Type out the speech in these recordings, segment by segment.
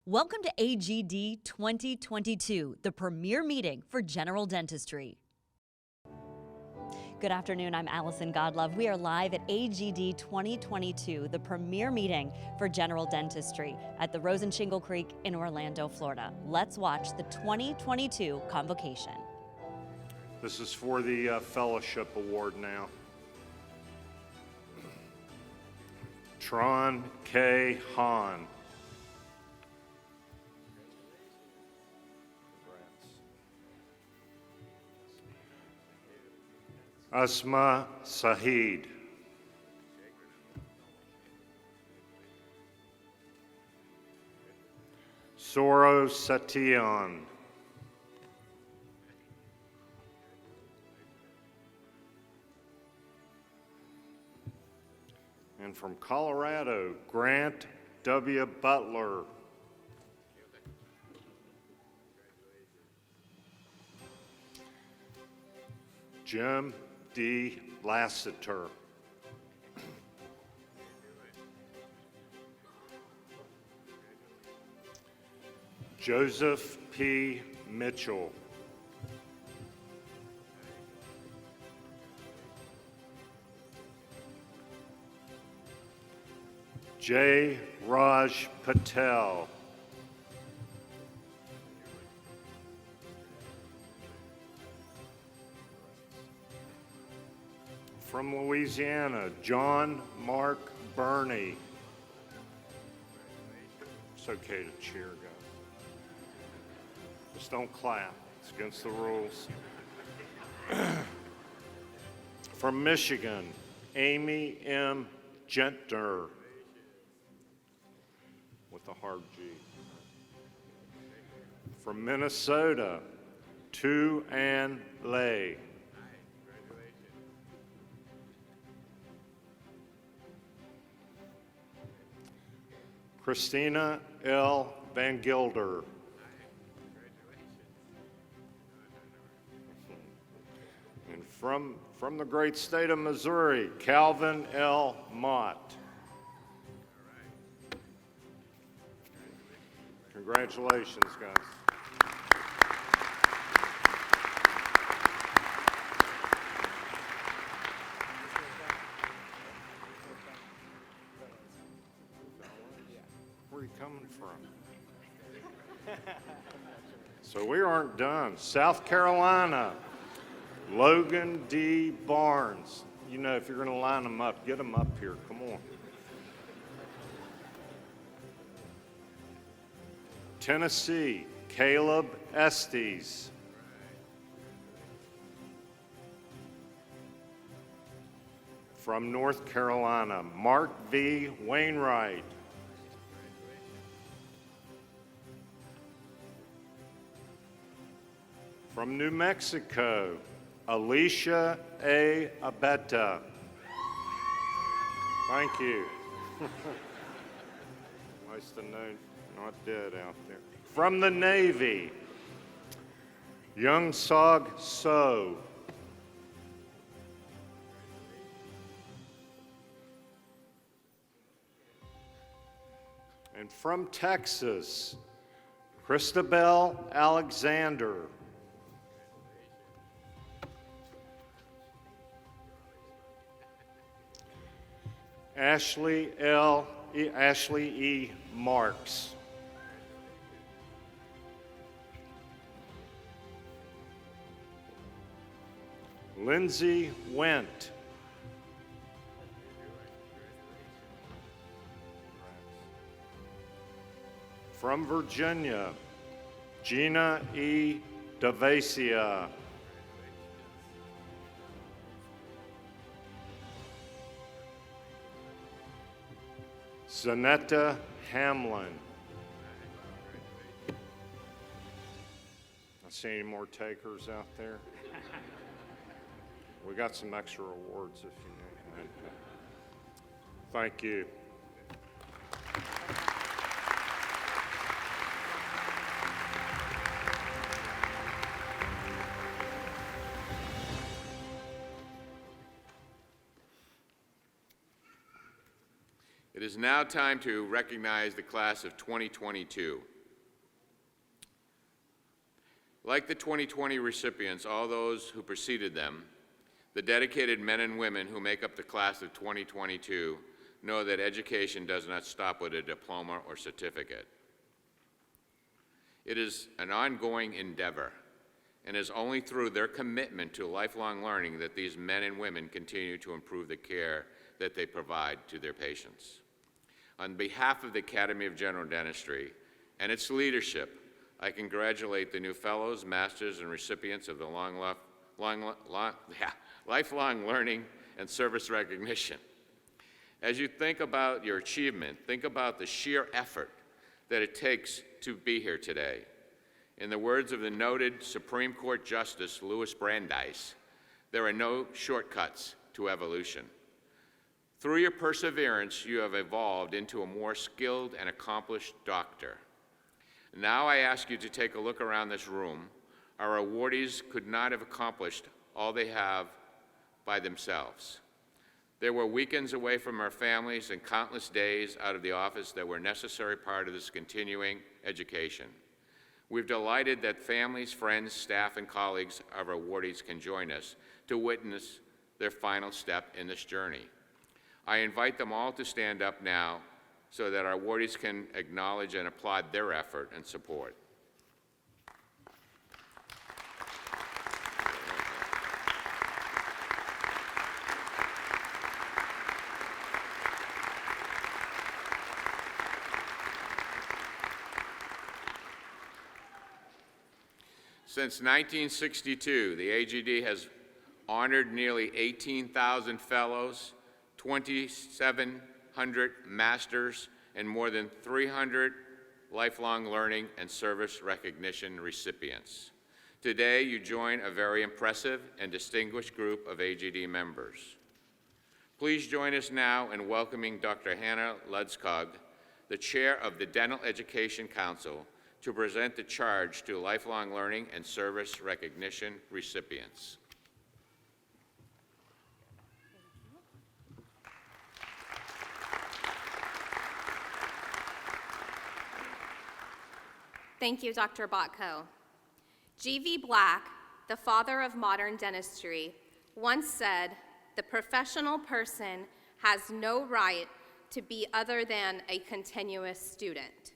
Welcome to AGD 2022, the premier meeting for general dentistry. Good afternoon, I'm Allison Godlove. We are live at AGD 2022, the premier meeting for general dentistry at the Rose and Shingle Creek in Orlando, Florida. Let's watch the 2022 convocation. This is for the fellowship award now. Tron K. Hahn. Asma Sahid. Soro Satyan. And from Colorado, Grant W. Butler. Jim D. Lassiter. Joseph P. Mitchell. J. Raj Patel. From Louisiana, John Mark Burney. It's okay to cheer, guys. Just don't clap. It's against the rules. From Michigan, Amy M. Gentner. With a hard G. From Minnesota, Tu Ann Lay. Christina L. Van Gilder. And from the great state of Missouri, Calvin L. Mott. Congratulations, guys. Where are you coming from? So we aren't done. South Carolina, Logan D. Barnes. You know, if you're going to line them up, get them up here. Come on. Tennessee, Caleb Estes. From North Carolina, Mark V. Wainwright. From New Mexico, Alicia A. Abeta. Thank you. Nice to know. Not dead out there. From the Navy, Young Sog So. And from Texas, Christabel Alexander. Ashley E. Marks. Lindsay Went. From Virginia, Gina E. Devasia. Zanetta Hamlin. I see any more takers out there? We got some extra awards if you need. Thank you. It is now time to recognize the class of 2022. Like the 2020 recipients, all those who preceded them, the dedicated men and women who make up the class of 2022 know that education does not stop with a diploma or certificate. It is an ongoing endeavor, and is only through their commitment to lifelong learning that these men and women continue to improve the care that they provide to their patients. On behalf of the Academy of General Dentistry and its leadership, I congratulate the new fellows, masters, and recipients of the lifelong learning and service recognition. As you think about your achievement, think about the sheer effort that it takes to be here today. In the words of the noted Supreme Court Justice Louis Brandeis, there are no shortcuts to evolution. Through your perseverance, you have evolved into a more skilled and accomplished doctor. Now I ask you to take a look around this room. Our awardees could not have accomplished all they have by themselves. There were weekends away from our families and countless days out of the office that were a necessary part of this continuing education. We're delighted that families, friends, staff, and colleagues of our awardees can join us to witness their final step in this journey. I invite them all to stand up now so that our awardees can acknowledge and applaud their effort and support. Since 1962, the AGD has honored nearly 18,000 fellows, 2,700 masters, and more than 300 lifelong learning and service recognition recipients. Today, you join a very impressive and distinguished group of AGD members. Please join us now in welcoming Dr. Hannah Ludskog, the chair of the Dental Education Council, to present the charge to lifelong learning and service recognition recipients. Thank you, Dr. Botko. G.V. Black, the father of modern dentistry, once said, "The professional person has no right to be other than a continuous student."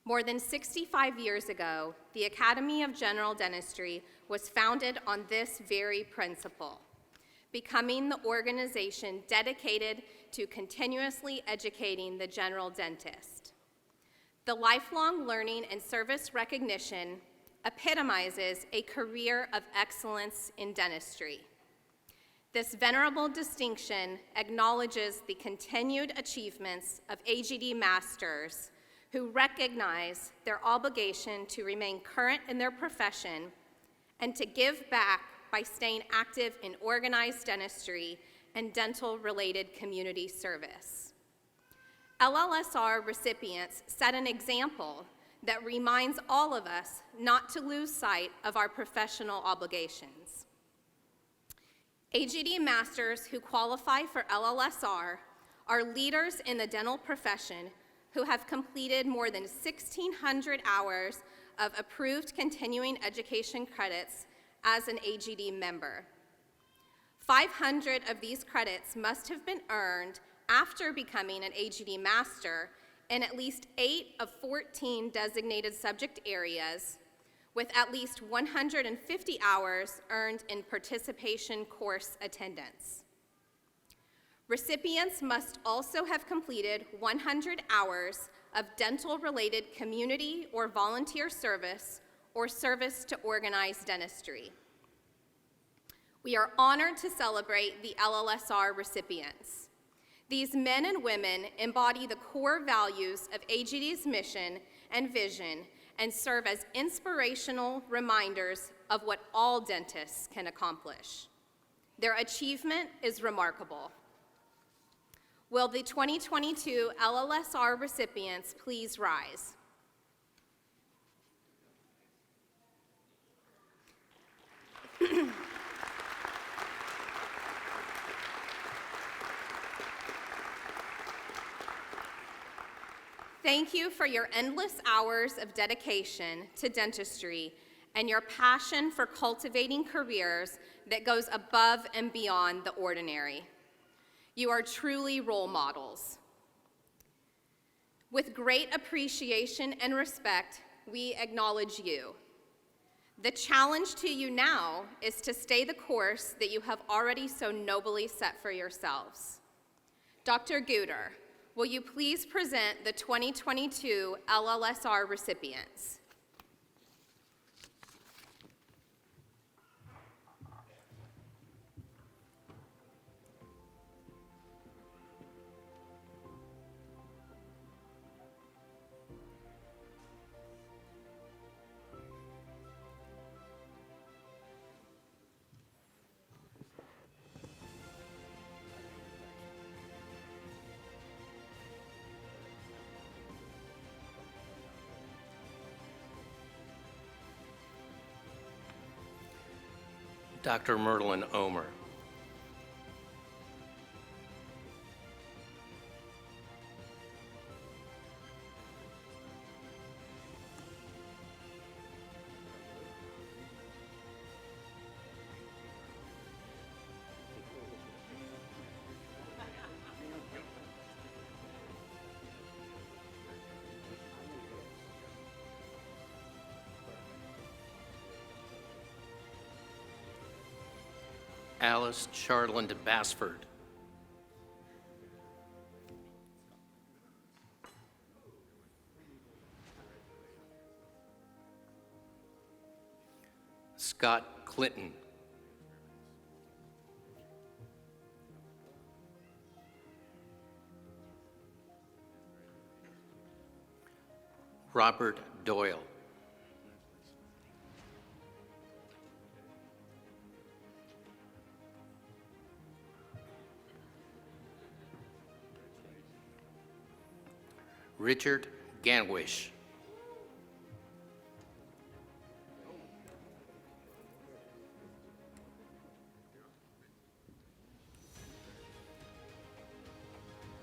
More than 65 years ago, the Academy of General Dentistry was founded on this very principle, becoming the organization dedicated to continuously educating the general dentist. The lifelong learning and service recognition epitomizes a career of excellence in dentistry. This venerable distinction acknowledges the continued achievements of AGD masters who recognize their obligation to remain current in their profession and to give back by staying active in organized dentistry and dental-related community service. LLSR recipients set an example that reminds all of us not to lose sight of our professional obligations. AGD masters who qualify for LLSR are leaders in the dental profession who have completed more than 1,600 hours of approved continuing education credits as an AGD member. 500 of these credits must have been earned after becoming an AGD master in at least 8 of 14 designated subject areas, with at least 150 hours earned in participation course attendance. Recipients must also have completed 100 hours of dental-related community or volunteer service or service to organized dentistry. We are honored to celebrate the LLSR recipients. These men and women embody the core values of AGD's mission and vision and serve as inspirational reminders of what all dentists can accomplish. Their achievement is remarkable. Will the 2022 LLSR recipients please rise? Thank you for your endless hours of dedication to dentistry and your passion for cultivating careers that goes above and beyond the ordinary. You are truly role models. With great appreciation and respect, we acknowledge you. The challenge to you now is to stay the course that you have already so nobly set for yourselves. Dr. Guter, will you please present the 2022 LLSR recipients? Dr. Merlin Omer. Alice Charland Basford. Scott Clinton. Robert Doyle. Richard Ganwish.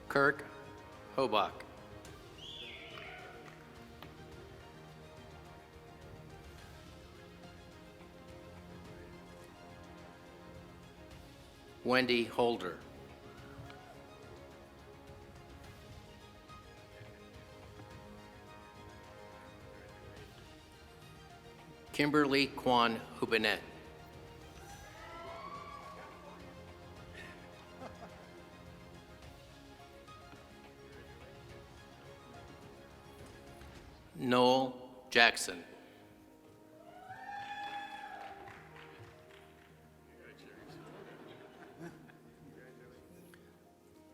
Kirk Hobach. Wendy Holder. Kimberly Kwan Hubinet. Noel Jackson.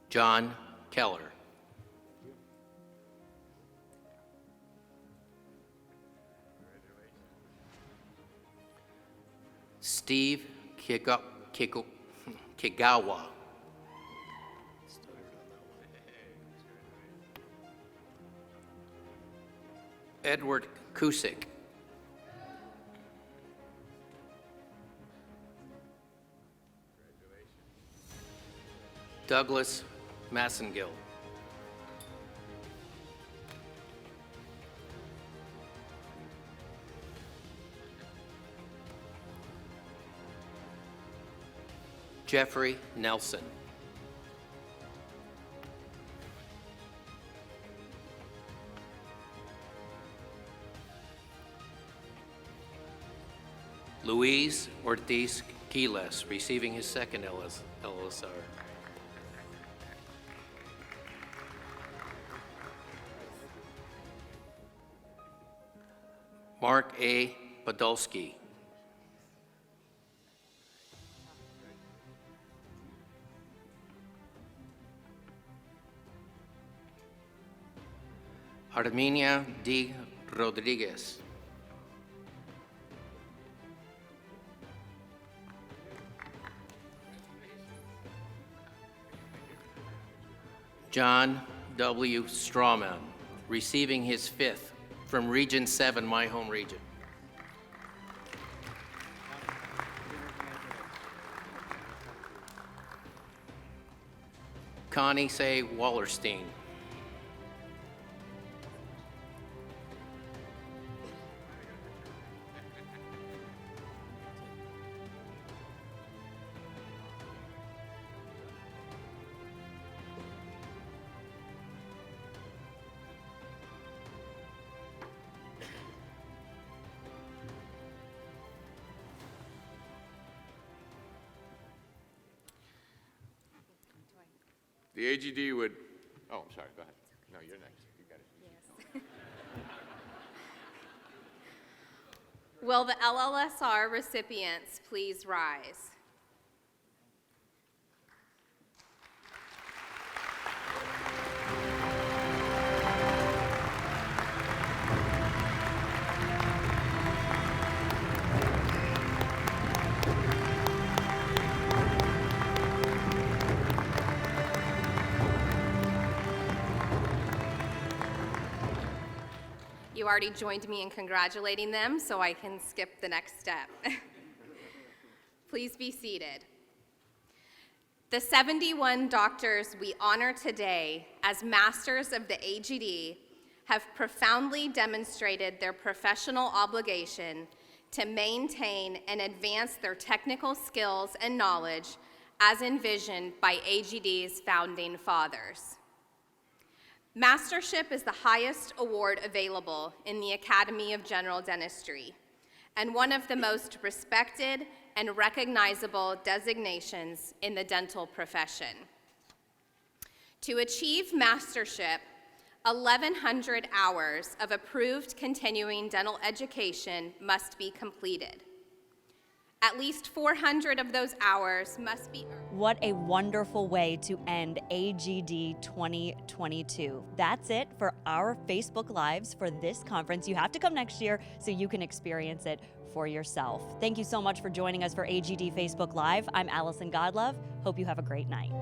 John Keller. Steve Kigawa. Edward Kusick. Douglas Massengill. Jeffrey Nelson. Luis Ortiz Quiles, receiving his second LSR. Mark A. Podolsky. Armenia D. Rodriguez. John W. Strawman, receiving his fifth from Region 7, my home region. Connie Say Wallerstein. The AGD would, oh, I'm sorry, go ahead. No, you're next. You got it. Will the LLSR recipients please rise? You already joined me in congratulating them, so I can skip the next step. Please be seated. The 71 doctors we honor today as Masters of the AGD have profoundly demonstrated their professional obligation to maintain and advance their technical skills and knowledge as envisioned by AGD's founding fathers. Mastership is the highest award available in the Academy of General Dentistry and one of the most respected and recognizable designations in the dental profession. To achieve mastership, 1,100 hours of approved continuing dental education must be completed. At least 400 of those hours must be earned. What a wonderful way to end AGD 2022. That's it for our Facebook Lives for this conference. You have to come next year so you can experience it for yourself. Thank you so much for joining us for AGD Facebook Live. I'm Allison Godlove. Hope you have a great night.